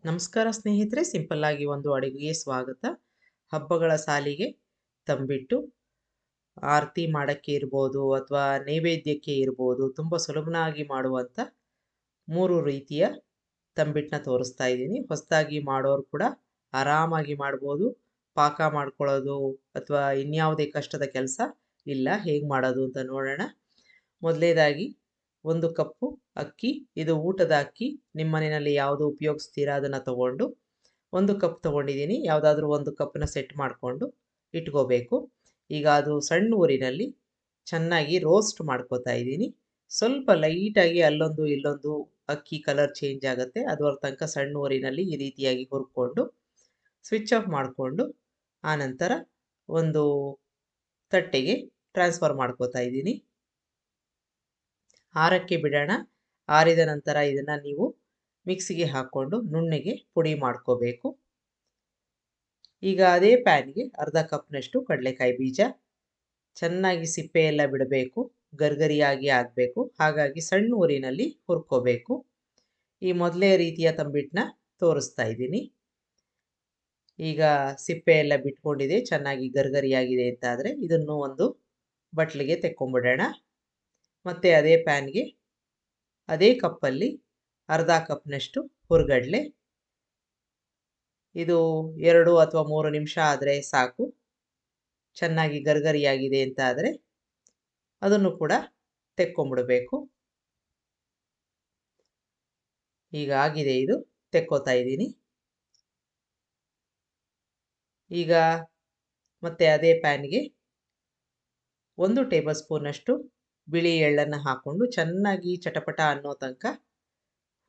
ನಮಸ್ಕಾರ ಸ್ನೇಹಿತರೆ, ಸಿಂಪಲ್ ಆಗಿ ಒಂದು ಅಡುಗೆಗೆ ಸ್ವಾಗತ. ಹಬ್ಬಗಳ ಸಾಲಿಗೆ ತಂಬಿಟ್ಟು ಆರತಿ ಮಾಡಕ್ಕೆ ಇರ್ಬೋದು ಅಥವಾ ನೈವೇದ್ಯಕ್ಕೆ ಇರ್ಬೋದು, ತುಂಬ ಸುಲಭನಾಗಿ ಮಾಡುವಂಥ 3 ರೀತಿಯ ತಂಬಿಟ್ಟನ್ನ ತೋರಿಸ್ತಾ ಇದ್ದೀನಿ. ಹೊಸದಾಗಿ ಮಾಡೋರು ಕೂಡ ಆರಾಮಾಗಿ ಮಾಡ್ಬೋದು. ಪಾಕ ಮಾಡ್ಕೊಳ್ಳೋದು ಅಥವಾ ಇನ್ಯಾವುದೇ ಕಷ್ಟದ ಕೆಲಸ ಇಲ್ಲ. ಹೇಗೆ ಮಾಡೋದು ಅಂತ ನೋಡೋಣ. ಮೊದಲನೇದಾಗಿ 1 ಕಪ್ಪು ಅಕ್ಕಿ. ಇದು ಊಟದ ಅಕ್ಕಿ. ನಿಮ್ಮ ಮನೆಯಲ್ಲಿ ಯಾವುದು ಉಪಯೋಗಿಸ್ತೀರಾ ಅದನ್ನು ತಗೊಂಡು 1 ಕಪ್ ತಗೊಂಡಿದ್ದೀನಿ. ಯಾವುದಾದ್ರೂ 1 ಕಪ್ನ ಸೆಟ್ ಮಾಡಿಕೊಂಡು ಇಟ್ಕೋಬೇಕು. ಈಗ ಅದು ಸಣ್ಣ ಊರಿನಲ್ಲಿ ಚೆನ್ನಾಗಿ ರೋಸ್ಟ್ ಮಾಡ್ಕೋತಾ ಇದ್ದೀನಿ. ಸ್ವಲ್ಪ ಲೈಟಾಗಿ ಅಲ್ಲೊಂದು ಇಲ್ಲೊಂದು ಅಕ್ಕಿ ಕಲರ್ ಚೇಂಜ್ ಆಗುತ್ತೆ. ಅದರ ತನಕ ಸಣ್ಣ ಊರಿನಲ್ಲಿ ಈ ರೀತಿಯಾಗಿ ಹುರ್ಕೊಂಡು ಸ್ವಿಚ್ ಆಫ್ ಮಾಡಿಕೊಂಡು ಆನಂತರ ಒಂದು ತಟ್ಟೆಗೆ ಟ್ರಾನ್ಸ್ಫರ್ ಮಾಡ್ಕೋತಾ ಇದ್ದೀನಿ. ಆರಕ್ಕೆ ಬಿಡೋಣ. ಆರಿದ ನಂತರ ಇದನ್ನು ನೀವು ಮಿಕ್ಸಿಗೆ ಹಾಕ್ಕೊಂಡು ನುಣ್ಣಗೆ ಪುಡಿ ಮಾಡ್ಕೋಬೇಕು. ಈಗ ಅದೇ ಪ್ಯಾನ್ಗೆ ಅರ್ಧ ಕಪ್ನಷ್ಟು ಕಡಲೆಕಾಯಿ ಬೀಜ, ಚೆನ್ನಾಗಿ ಸಿಪ್ಪೆ ಎಲ್ಲ ಬಿಡಬೇಕು, ಗರ್ಗರಿಯಾಗಿ ಆಗಬೇಕು. ಹಾಗಾಗಿ ಸಣ್ಣ ಊರಿನಲ್ಲಿ ಹುರ್ಕೋಬೇಕು. ಈ ಮೊದಲೇ ರೀತಿಯ ತಂಬಿಟ್ಟನ್ನ ತೋರಿಸ್ತಾ ಇದ್ದೀನಿ. ಈಗ ಸಿಪ್ಪೆ ಎಲ್ಲ ಬಿಟ್ಕೊಂಡಿದೆ, ಚೆನ್ನಾಗಿ ಗರ್ಗರಿಯಾಗಿದೆ ಅಂತ ಆದರೆ ಇದನ್ನು ಒಂದು ಬಟ್ಲಿಗೆ ತೆಕ್ಕೊಂಬಿಡೋಣ. ಮತ್ತು ಅದೇ ಪ್ಯಾನ್ಗೆ ಅದೇ ಕಪ್ಪಲ್ಲಿ ಅರ್ಧ ಕಪ್ನಷ್ಟು ಹುರ್ಗಡಲೆ. ಇದು 2 ಅಥವಾ 3 ನಿಮಿಷ ಆದರೆ ಸಾಕು. ಚೆನ್ನಾಗಿ ಗರ್ಗರಿಯಾಗಿದೆ ಅಂತ ಆದರೆ ಅದನ್ನು ಕೂಡ ತೆಕ್ಕೊಂಬಿಡಬೇಕು. ಈಗ ಆಗಿದೆ, ಇದು ತೆಕ್ಕೋತಾ ಇದ್ದೀನಿ. ಈಗ ಮತ್ತೆ ಅದೇ ಪ್ಯಾನ್ಗೆ 1 ಟೇಬಲ್ ಸ್ಪೂನಷ್ಟು ಬಿಳಿ ಎಳ್ಳನ್ನು ಹಾಕ್ಕೊಂಡು ಚೆನ್ನಾಗಿ ಚಟಪಟ ಅನ್ನೋ ತನಕ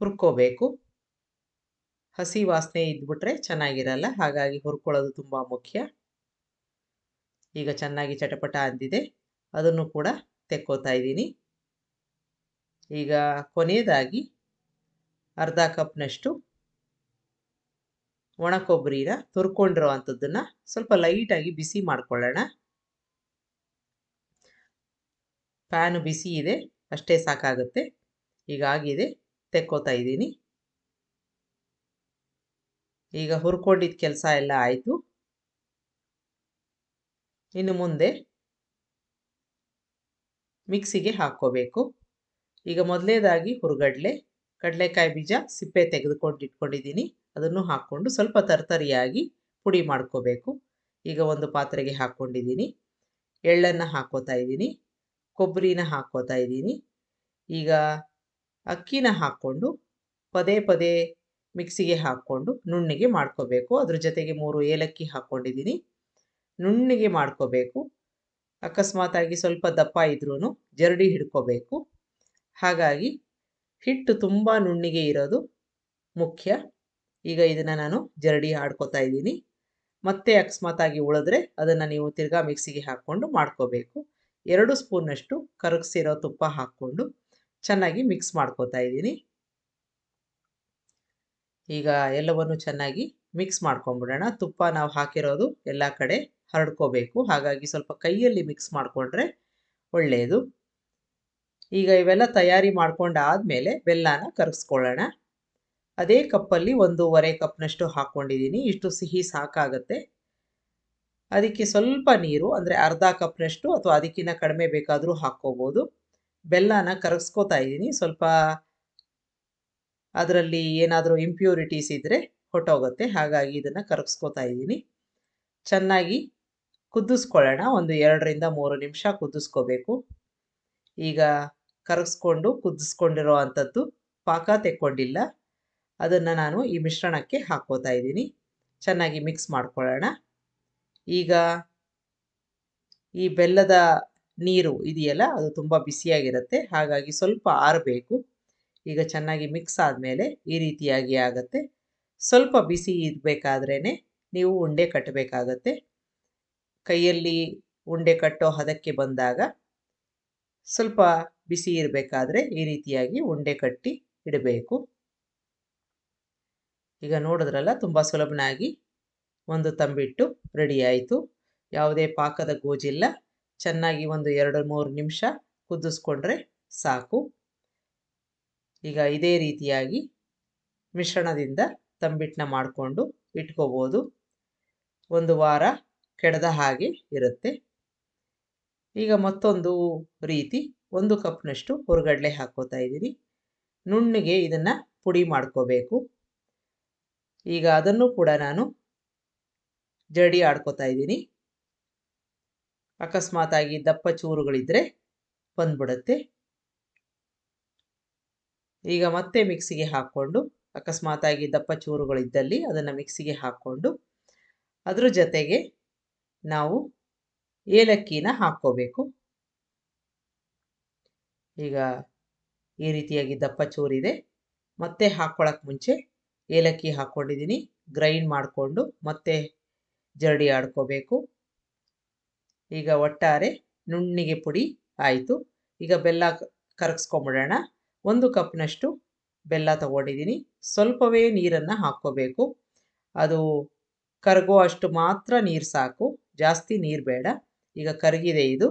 ಹುರ್ಕೋಬೇಕು. ಹಸಿ ವಾಸನೆ ಇದ್ಬಿಟ್ರೆ ಚೆನ್ನಾಗಿರಲ್ಲ, ಹಾಗಾಗಿ ಹುರ್ಕೊಳ್ಳೋದು ತುಂಬ ಮುಖ್ಯ. ಈಗ ಚೆನ್ನಾಗಿ ಚಟಪಟ ಅಂದಿದೆ, ಅದನ್ನು ಕೂಡ ತೆಕ್ಕೋತಾ ಇದ್ದೀನಿ. ಈಗ ಕೊನೆಯದಾಗಿ ಅರ್ಧ ಕಪ್ನಷ್ಟು ಒಣ ಕೊಬ್ಬರಿನ ತುರ್ಕೊಂಡಿರೋ ಅಂಥದ್ದನ್ನು ಸ್ವಲ್ಪ ಲೈಟಾಗಿ ಬಿಸಿ ಮಾಡ್ಕೊಳ್ಳೋಣ. ಪ್ಯಾನು ಬಿಸಿ ಇದೆ, ಅಷ್ಟೇ ಸಾಕಾಗುತ್ತೆ. ಹೀಗಾಗಿದೆ, ತೆಕ್ಕೋತಾ ಇದ್ದೀನಿ. ಈಗ ಹುರ್ಕೊಂಡಿದ್ದ ಕೆಲಸ ಎಲ್ಲ ಆಯಿತು. ಇನ್ನು ಮುಂದೆ ಮಿಕ್ಸಿಗೆ ಹಾಕ್ಕೋಬೇಕು. ಈಗ ಮೊದಲನೇದಾಗಿ ಹುರ್ಗಡಲೆ, ಕಡಲೆಕಾಯಿ ಬೀಜ ಸಿಪ್ಪೆ ತೆಗೆದುಕೊಂಡು ಇಟ್ಕೊಂಡಿದ್ದೀನಿ, ಅದನ್ನು ಹಾಕ್ಕೊಂಡು ಸ್ವಲ್ಪ ತರ್ತರಿಯಾಗಿ ಪುಡಿ ಮಾಡ್ಕೋಬೇಕು. ಈಗ ಒಂದು ಪಾತ್ರೆಗೆ ಹಾಕ್ಕೊಂಡಿದ್ದೀನಿ. ಎಳ್ಳನ್ನು ಹಾಕ್ಕೋತಾ ಇದ್ದೀನಿ, ಕೊಬ್ಬರಿನ ಹಾಕ್ಕೋತಾ ಇದ್ದೀನಿ. ಈಗ ಅಕ್ಕಿನ ಹಾಕ್ಕೊಂಡು ಪದೇ ಪದೇ ಮಿಕ್ಸಿಗೆ ಹಾಕ್ಕೊಂಡು ನುಣ್ಣಗೆ ಮಾಡ್ಕೋಬೇಕು. ಅದ್ರ ಜೊತೆಗೆ 3 ಏಲಕ್ಕಿ ಹಾಕ್ಕೊಂಡಿದ್ದೀನಿ. ನುಣ್ಣಗೆ ಮಾಡ್ಕೋಬೇಕು. ಅಕಸ್ಮಾತಾಗಿ ಸ್ವಲ್ಪ ದಪ್ಪ ಇದ್ರೂ ಜರಡಿ ಹಿಡ್ಕೋಬೇಕು. ಹಾಗಾಗಿ ಹಿಟ್ಟು ತುಂಬ ನುಣ್ಣಗೆ ಇರೋದು ಮುಖ್ಯ. ಈಗ ಇದನ್ನು ನಾನು ಜರಡಿ ಆಡ್ಕೋತಾ ಇದ್ದೀನಿ. ಮತ್ತೆ ಅಕಸ್ಮಾತಾಗಿ ಉಳಿದ್ರೆ ಅದನ್ನು ನೀವು ತಿರ್ಗಾ ಮಿಕ್ಸಿಗೆ ಹಾಕ್ಕೊಂಡು ಮಾಡ್ಕೋಬೇಕು. 2 ಸ್ಪೂನಷ್ಟು ಕರಗಿಸಿರೋ ತುಪ್ಪ ಹಾಕ್ಕೊಂಡು ಚೆನ್ನಾಗಿ ಮಿಕ್ಸ್ ಮಾಡ್ಕೋತಾ ಇದ್ದೀನಿ. ಈಗ ಎಲ್ಲವನ್ನು ಚೆನ್ನಾಗಿ ಮಿಕ್ಸ್ ಮಾಡ್ಕೊಂಬಿಡೋಣ. ತುಪ್ಪ ನಾವು ಹಾಕಿರೋದು ಎಲ್ಲ ಕಡೆ ಹರಡ್ಕೋಬೇಕು, ಹಾಗಾಗಿ ಸ್ವಲ್ಪ ಕೈಯಲ್ಲಿ ಮಿಕ್ಸ್ ಮಾಡಿಕೊಂಡ್ರೆ ಒಳ್ಳೆಯದು. ಈಗ ಇವೆಲ್ಲ ತಯಾರಿ ಮಾಡ್ಕೊಂಡಾದಮೇಲೆ ಬೆಲ್ಲನ ಕರಗಿಸ್ಕೊಳ್ಳೋಣ. ಅದೇ ಕಪ್ಪಲ್ಲಿ 1.5 ಕಪ್ನಷ್ಟು ಹಾಕ್ಕೊಂಡಿದ್ದೀನಿ. ಇಷ್ಟು ಸಿಹಿ ಸಾಕಾಗುತ್ತೆ. ಅದಕ್ಕೆ ಸ್ವಲ್ಪ ನೀರು, ಅಂದರೆ ಅರ್ಧ ಕಪ್ನಷ್ಟು ಅಥವಾ ಅದಕ್ಕಿಂತ ಕಡಿಮೆ ಬೇಕಾದರೂ ಹಾಕ್ಕೋಬೋದು. ಬೆಲ್ಲನ ಕರಗಿಸ್ಕೋತಾ ಇದ್ದೀನಿ. ಸ್ವಲ್ಪ ಅದರಲ್ಲಿ ಏನಾದರೂ ಇಂಪ್ಯೂರಿಟೀಸ್ ಇದ್ದರೆ ಹೊಟ್ಟೋಗುತ್ತೆ, ಹಾಗಾಗಿ ಇದನ್ನು ಕರಗಿಸ್ಕೋತಾ ಇದ್ದೀನಿ. ಚೆನ್ನಾಗಿ ಕುದಿಸ್ಕೊಳ್ಳೋಣ. ಒಂದು 2ರಿಂದ 3 ನಿಮಿಷ ಕುದಿಸ್ಕೋಬೇಕು. ಈಗ ಕರಗಿಸ್ಕೊಂಡು ಕುದಿಸ್ಕೊಂಡಿರೋ ಅಂಥದ್ದು ಪಾಕ ತೆಕ್ಕೊಂಡಿಲ್ಲ, ಅದನ್ನು ನಾನು ಈ ಮಿಶ್ರಣಕ್ಕೆ ಹಾಕ್ಕೋತಾ ಇದ್ದೀನಿ. ಚೆನ್ನಾಗಿ ಮಿಕ್ಸ್ ಮಾಡ್ಕೊಳ್ಳೋಣ. ಈಗ ಈ ಬೆಲ್ಲದ ನೀರು ಇದೆಯಲ್ಲ, ಅದು ತುಂಬ ಬಿಸಿಯಾಗಿರುತ್ತೆ, ಹಾಗಾಗಿ ಸ್ವಲ್ಪ ಆರಬೇಕು. ಈಗ ಚೆನ್ನಾಗಿ ಮಿಕ್ಸ್ ಆದಮೇಲೆ ಈ ರೀತಿಯಾಗಿ ಆಗುತ್ತೆ. ಸ್ವಲ್ಪ ಬಿಸಿ ಇರಬೇಕಾದ್ರೇ ನೀವು ಉಂಡೆ ಕಟ್ಟಬೇಕಾಗತ್ತೆ. ಕೈಯಲ್ಲಿ ಉಂಡೆ ಕಟ್ಟೋ ಹದಕ್ಕೆ ಬಂದಾಗ ಸ್ವಲ್ಪ ಬಿಸಿ ಇರಬೇಕಾದ್ರೆ ಈ ರೀತಿಯಾಗಿ ಉಂಡೆ ಕಟ್ಟಿ ಇಡಬೇಕು. ಈಗ ನೋಡಿದ್ರಲ್ಲ, ತುಂಬ ಸುಲಭನಾಗಿ ಒಂದು ತಂಬಿಟ್ಟು ರೆಡಿ ಆಯಿತು. ಯಾವುದೇ ಪಾಕದ ಗೋಜಿಲ್ಲ. ಚೆನ್ನಾಗಿ ಒಂದು 2-3 ನಿಮಿಷ ಕುದಿಸ್ಕೊಂಡ್ರೆ ಸಾಕು. ಈಗ ಇದೇ ರೀತಿಯಾಗಿ ಮಿಶ್ರಣದಿಂದ ತಂಬಿಟ್ಟನ್ನ ಮಾಡಿಕೊಂಡು ಇಟ್ಕೋಬೋದು. ಒಂದು ವಾರ ಕೆಡದ ಹಾಗೆ ಇರುತ್ತೆ. ಈಗ ಮತ್ತೊಂದು ರೀತಿ 1 ಕಪ್ನಷ್ಟು ಹುರ್ಗಡ್ಲೆ ಹಾಕ್ಕೋತಾ ಇದ್ದೀನಿ. ನುಣ್ಣಗೆ ಇದನ್ನು ಪುಡಿ ಮಾಡ್ಕೋಬೇಕು. ಈಗ ಅದನ್ನು ಕೂಡ ನಾನು ಜಡಿ ಆಡ್ಕೋತಾ ಇದ್ದೀನಿ. ಅಕಸ್ಮಾತಾಗಿ ದಪ್ಪ ಚೂರುಗಳಿದ್ರೆ ಬಂದ್ಬಿಡುತ್ತೆ. ಈಗ ಮತ್ತೆ ಮಿಕ್ಸಿಗೆ ಹಾಕ್ಕೊಂಡು, ಅಕಸ್ಮಾತಾಗಿ ದಪ್ಪ ಚೂರುಗಳಿದ್ದಲ್ಲಿ ಅದನ್ನು ಮಿಕ್ಸಿಗೆ ಹಾಕ್ಕೊಂಡು, ಅದ್ರ ಜೊತೆಗೆ ನಾವು ಏಲಕ್ಕಿನ ಹಾಕ್ಕೋಬೇಕು. ಈಗ ಈ ರೀತಿಯಾಗಿ ದಪ್ಪ ಚೂರಿದೆ. ಮತ್ತೆ ಹಾಕ್ಕೊಳ್ಳೋಕೆ ಮುಂಚೆ ಏಲಕ್ಕಿ ಹಾಕ್ಕೊಂಡಿದ್ದೀನಿ. ಗ್ರೈಂಡ್ ಮಾಡಿಕೊಂಡು ಮತ್ತೆ ಜರಡಿ ಆಡ್ಕೋಬೇಕು. ಈಗ ಒಟ್ಟಾರೆ ನುಣ್ಣಿಗೆ ಪುಡಿ ಆಯಿತು. ಈಗ ಬೆಲ್ಲ ಕರಗಿಸ್ಕೊಂಬಿಡೋಣ. 1 ಕಪ್ನಷ್ಟು ಬೆಲ್ಲ ತಗೊಂಡಿದ್ದೀನಿ. ಸ್ವಲ್ಪವೇ ನೀರನ್ನು ಹಾಕ್ಕೋಬೇಕು. ಅದು ಕರಗೋ ಅಷ್ಟು ಮಾತ್ರ ನೀರು ಸಾಕು, ಜಾಸ್ತಿ ನೀರು ಬೇಡ. ಈಗ ಕರಗಿದೆ ಇದು.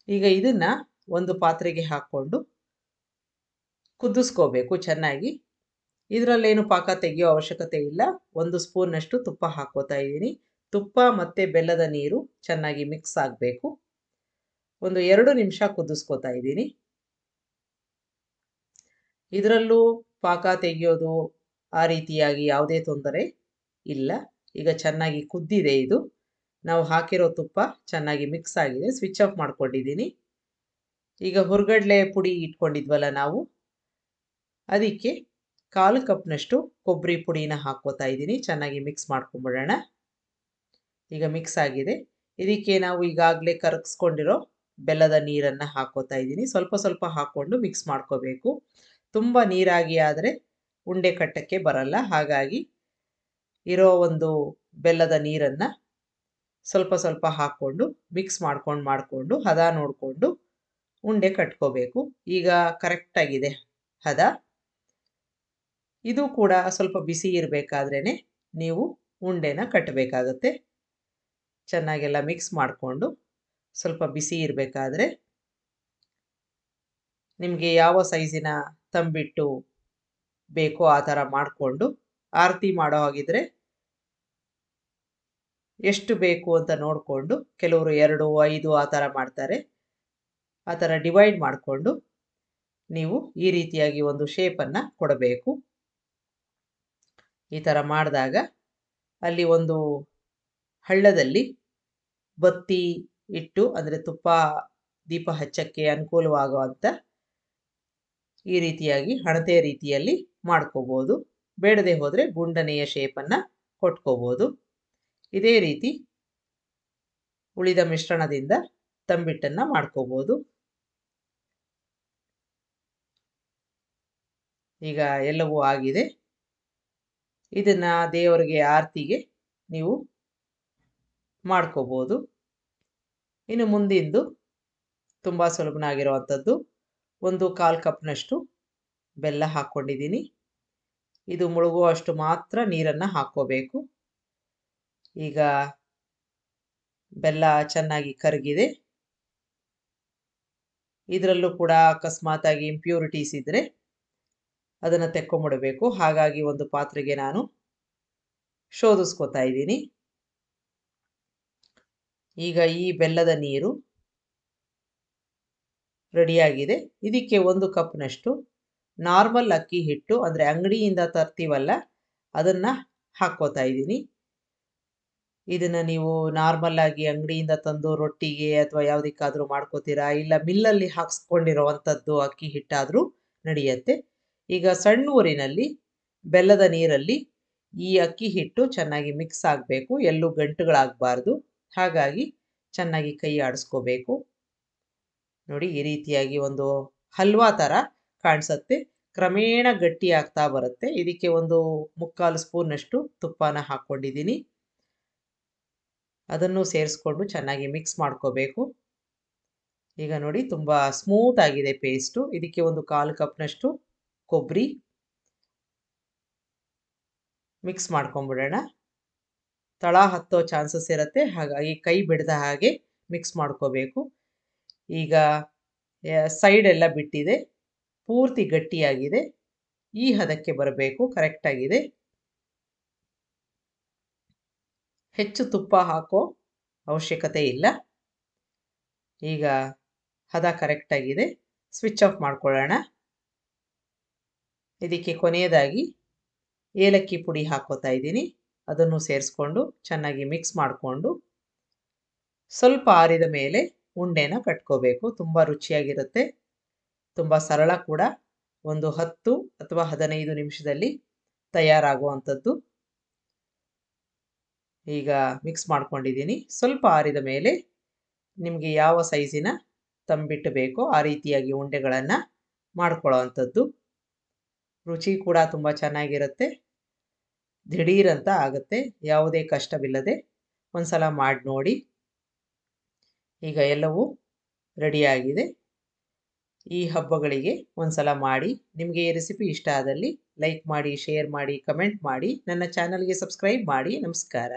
ಈಗ ಇದನ್ನು ಒಂದು ಪಾತ್ರೆಗೆ ಹಾಕ್ಕೊಂಡು ಕುದಿಸ್ಕೋಬೇಕು ಚೆನ್ನಾಗಿ. ಇದರಲ್ಲೇನು ಪಾಕ ತೆಗೆಯೋ ಅವಶ್ಯಕತೆ ಇಲ್ಲ. 1 ಸ್ಪೂನ್ನಷ್ಟು ತುಪ್ಪ ಹಾಕ್ಕೋತಾ ಇದ್ದೀನಿ. ತುಪ್ಪ ಮತ್ತು ಬೆಲ್ಲದ ನೀರು ಚೆನ್ನಾಗಿ ಮಿಕ್ಸ್ ಆಗಬೇಕು. ಒಂದು 2 ನಿಮಿಷ ಕುದಿಸ್ಕೋತಾ ಇದ್ದೀನಿ. ಇದರಲ್ಲೂ ಪಾಕ ತೆಗೆಯೋದು ಆ ರೀತಿಯಾಗಿ ಯಾವುದೇ ತೊಂದರೆ ಇಲ್ಲ. ಈಗ ಚೆನ್ನಾಗಿ ಕುದ್ದಿದೆ ಇದು. ನಾವು ಹಾಕಿರೋ ತುಪ್ಪ ಚೆನ್ನಾಗಿ ಮಿಕ್ಸ್ ಆಗಿದೆ. ಸ್ವಿಚ್ ಆಫ್ ಮಾಡ್ಕೊಂಡಿದ್ದೀನಿ. ಈಗ ಹುರ್ಗಡ್ಲೆ ಪುಡಿ ಇಟ್ಕೊಂಡಿದ್ವಲ್ಲ ನಾವು, ಅದಕ್ಕೆ 1/4 ಕಪ್ನಷ್ಟು ಕೊಬ್ಬರಿ ಪುಡಿನ ಹಾಕ್ಕೋತಾ ಇದ್ದೀನಿ. ಚೆನ್ನಾಗಿ ಮಿಕ್ಸ್ ಮಾಡ್ಕೊಂಬಿಡೋಣ. ಈಗ ಮಿಕ್ಸ್ ಆಗಿದೆ. ಇದಕ್ಕೆ ನಾವು ಈಗಾಗಲೇ ಕರಗಿಸ್ಕೊಂಡಿರೋ ಬೆಲ್ಲದ ನೀರನ್ನು ಹಾಕ್ಕೋತಾ ಇದ್ದೀನಿ. ಸ್ವಲ್ಪ ಸ್ವಲ್ಪ ಹಾಕ್ಕೊಂಡು ಮಿಕ್ಸ್ ಮಾಡ್ಕೋಬೇಕು. ತುಂಬ ನೀರಾಗಿ ಆದರೆ ಉಂಡೆ ಕಟ್ಟಕ್ಕೆ ಬರಲ್ಲ. ಹಾಗಾಗಿ ಇರೋ ಒಂದು ಬೆಲ್ಲದ ನೀರನ್ನು ಸ್ವಲ್ಪ ಸ್ವಲ್ಪ ಹಾಕ್ಕೊಂಡು ಮಿಕ್ಸ್ ಮಾಡಿಕೊಂಡು ಹದ ನೋಡಿಕೊಂಡು ಉಂಡೆ ಕಟ್ಕೋಬೇಕು. ಈಗ ಕರೆಕ್ಟಾಗಿದೆ ಹದ. ಇದು ಕೂಡ ಸ್ವಲ್ಪ ಬಿಸಿ ಇರಬೇಕಾದ್ರೇ ನೀವು ಉಂಡೆನ ಕಟ್ಟಬೇಕಾಗತ್ತೆ. ಚೆನ್ನಾಗೆಲ್ಲ ಮಿಕ್ಸ್ ಮಾಡಿಕೊಂಡು ಸ್ವಲ್ಪ ಬಿಸಿ ಇರಬೇಕಾದ್ರೆ, ನಿಮಗೆ ಯಾವ ಸೈಜಿನ ತಂಬಿಟ್ಟು ಬೇಕೋ ಆ ಥರ ಮಾಡಿಕೊಂಡು, ಆರತಿ ಮಾಡೋ ಹಾಗಿದ್ರೆ ಎಷ್ಟು ಬೇಕು ಅಂತ ನೋಡಿಕೊಂಡು, ಕೆಲವರು 2, 5 ಆ ಥರ ಮಾಡ್ತಾರೆ. ಆ ಥರ ಡಿವೈಡ್ ಮಾಡಿಕೊಂಡು ನೀವು ಈ ರೀತಿಯಾಗಿ ಒಂದು ಶೇಪನ್ನು ಕೊಡಬೇಕು. ಈ ಥರ ಮಾಡಿದಾಗ ಅಲ್ಲಿ ಒಂದು ಹಳ್ಳದಲ್ಲಿ ಬತ್ತಿ ಇಟ್ಟು, ಅಂದರೆ ತುಪ್ಪ ದೀಪ ಹಚ್ಚಕ್ಕೆ ಅನುಕೂಲವಾಗುವಂಥ ಈ ರೀತಿಯಾಗಿ ಹಣತೆ ರೀತಿಯಲ್ಲಿ ಮಾಡ್ಕೋಬೋದು. ಬೇಡದೆ ಹೋದರೆ ಗುಂಡನೆಯ ಶೇಪನ್ನು ಕೊಟ್ಕೋಬೋದು. ಇದೇ ರೀತಿ ಉಳಿದ ಮಿಶ್ರಣದಿಂದ ತಂಬಿಟ್ಟನ್ನು ಮಾಡ್ಕೋಬೋದು. ಈಗ ಎಲ್ಲವೂ ಆಗಿದೆ. ಇದನ್ನು ದೇವರಿಗೆ ಆರತಿಗೆ ನೀವು ಮಾಡ್ಕೋಬೋದು. ಇನ್ನು ಮುಂದಿಂದು ತುಂಬ ಸುಲಭನಾಗಿರುವಂಥದ್ದು, 1/4 ಕಪ್ನಷ್ಟು ಬೆಲ್ಲ ಹಾಕ್ಕೊಂಡಿದ್ದೀನಿ. ಇದು ಮುಳುಗುವಷ್ಟು ಮಾತ್ರ ನೀರನ್ನು ಹಾಕ್ಕೋಬೇಕು. ಈಗ ಬೆಲ್ಲ ಚೆನ್ನಾಗಿ ಕರಗಿದೆ. ಇದರಲ್ಲೂ ಕೂಡ ಅಕಸ್ಮಾತಾಗಿ ಇಂಪ್ಯೂರಿಟೀಸ್ ಇದ್ದರೆ ಅದನ್ನು ತೆಕ್ಕೊಂಬಿಡಬೇಕು. ಹಾಗಾಗಿ ಒಂದು ಪಾತ್ರೆಗೆ ನಾನು ಶೋಧಿಸ್ಕೋತಾ ಇದ್ದೀನಿ. ಈಗ ಈ ಬೆಲ್ಲದ ನೀರು ರೆಡಿಯಾಗಿದೆ. ಇದಕ್ಕೆ 1 ಕಪ್ನಷ್ಟು ನಾರ್ಮಲ್ ಅಕ್ಕಿ ಹಿಟ್ಟು, ಅಂದರೆ ಅಂಗಡಿಯಿಂದ ತರ್ತೀವಲ್ಲ ಅದನ್ನು ಹಾಕ್ಕೋತಾ ಇದ್ದೀನಿ. ಇದನ್ನು ನೀವು ನಾರ್ಮಲ್ ಆಗಿ ಅಂಗಡಿಯಿಂದ ತಂದು ರೊಟ್ಟಿಗೆ ಅಥವಾ ಯಾವುದಕ್ಕಾದರೂ ಮಾಡ್ಕೋತೀರಾ, ಇಲ್ಲ ಮಿಲ್ಲಲ್ಲಿ ಹಾಕ್ಸ್ಕೊಂಡಿರೋವಂಥದ್ದು ಅಕ್ಕಿ ಹಿಟ್ಟಾದರೂ ನಡೆಯುತ್ತೆ. ಈಗ ಸಣ್ಣ ಊರಿನಲ್ಲಿ ಬೆಲ್ಲದ ನೀರಲ್ಲಿ ಈ ಅಕ್ಕಿ ಹಿಟ್ಟು ಚೆನ್ನಾಗಿ ಮಿಕ್ಸ್ ಆಗಬೇಕು. ಎಲ್ಲೂ ಗಂಟುಗಳಾಗಬಾರ್ದು. ಹಾಗಾಗಿ ಚೆನ್ನಾಗಿ ಕೈ ಆಡಿಸ್ಕೋಬೇಕು. ನೋಡಿ, ಈ ರೀತಿಯಾಗಿ ಒಂದು ಹಲ್ವಾ ಥರ ಕಾಣಿಸುತ್ತೆ. ಕ್ರಮೇಣ ಗಟ್ಟಿ ಆಗ್ತಾ ಬರುತ್ತೆ. ಇದಕ್ಕೆ 1/4 ಸ್ಪೂನ್ನಷ್ಟು ತುಪ್ಪನ ಹಾಕ್ಕೊಂಡಿದ್ದೀನಿ. ಅದನ್ನು ಸೇರಿಸ್ಕೊಂಡು ಚೆನ್ನಾಗಿ ಮಿಕ್ಸ್ ಮಾಡ್ಕೋಬೇಕು. ಈಗ ನೋಡಿ, ತುಂಬ ಸ್ಮೂತ್ ಆಗಿದೆ ಪೇಸ್ಟು. ಇದಕ್ಕೆ 1/4 ಕಪ್ನಷ್ಟು ಕೊಬ್ಬರಿ ಮಿಕ್ಸ್ ಮಾಡ್ಕೊಂಬಿಡೋಣ. ತಳ ಹತ್ತೋ ಚಾನ್ಸಸ್ ಇರುತ್ತೆ. ಹಾಗಾಗಿ ಕೈ ಬಿಡದ ಹಾಗೆ ಮಿಕ್ಸ್ ಮಾಡ್ಕೋಬೇಕು. ಈಗ ಸೈಡ್ ಎಲ್ಲ ಬಿಟ್ಟಿದೆ, ಪೂರ್ತಿ ಗಟ್ಟಿಯಾಗಿದೆ. ಈ ಹದಕ್ಕೆ ಬರಬೇಕು. ಕರೆಕ್ಟಾಗಿದೆ. ಹೆಚ್ಚು ತುಪ್ಪ ಹಾಕೋ ಅವಶ್ಯಕತೆ ಇಲ್ಲ. ಈಗ ಹದ ಕರೆಕ್ಟಾಗಿದೆ. ಸ್ವಿಚ್ ಆಫ್ ಮಾಡ್ಕೊಳ್ಳೋಣ. ಇದಕ್ಕೆ ಕೊನೆಯದಾಗಿ ಏಲಕ್ಕಿ ಪುಡಿ ಹಾಕೋತಾ ಇದ್ದೀನಿ. ಅದನ್ನು ಸೇರಿಸ್ಕೊಂಡು ಚೆನ್ನಾಗಿ ಮಿಕ್ಸ್ ಮಾಡಿಕೊಂಡು ಸ್ವಲ್ಪ ಆರಿದ ಮೇಲೆ ಉಂಡೆನ ಕಟ್ಕೋಬೇಕು. ತುಂಬ ರುಚಿಯಾಗಿರುತ್ತೆ. ತುಂಬ ಸರಳ ಕೂಡ. ಒಂದು 10 ಅಥವಾ 15 ನಿಮಿಷದಲ್ಲಿ ತಯಾರಾಗುವಂಥದ್ದು. ಈಗ ಮಿಕ್ಸ್ ಮಾಡ್ಕೊಂಡಿದ್ದೀನಿ. ಸ್ವಲ್ಪ ಆರಿದ ಮೇಲೆ ನಿಮಗೆ ಯಾವ ಸೈಜಿನ ತಂಬಿಟ್ಟು ಬೇಕೋ ಆ ರೀತಿಯಾಗಿ ಉಂಡೆಗಳನ್ನು ಮಾಡ್ಕೊಳ್ಳೋ ಅಂಥದ್ದು. ರುಚಿ ಕೂಡ ತುಂಬ ಚೆನ್ನಾಗಿರುತ್ತೆ. ದಿಢೀರಂತ ಆಗುತ್ತೆ. ಯಾವುದೇ ಕಷ್ಟವಿಲ್ಲದೆ ಒಂದ್ಸಲ ಮಾಡಿ ನೋಡಿ. ಈಗ ಎಲ್ಲವೂ ರೆಡಿಯಾಗಿದೆ. ಈ ಹಬ್ಬಗಳಿಗೆ ಒಂದ್ಸಲ ಮಾಡಿ. ನಿಮಗೆ ಈ ರೆಸಿಪಿ ಇಷ್ಟ ಆದಲ್ಲಿ ಲೈಕ್ ಮಾಡಿ, ಶೇರ್ ಮಾಡಿ, ಕಮೆಂಟ್ ಮಾಡಿ. ನನ್ನ ಚಾನಲ್ಗೆ ಸಬ್ಸ್ಕ್ರೈಬ್ ಮಾಡಿ. ನಮಸ್ಕಾರ.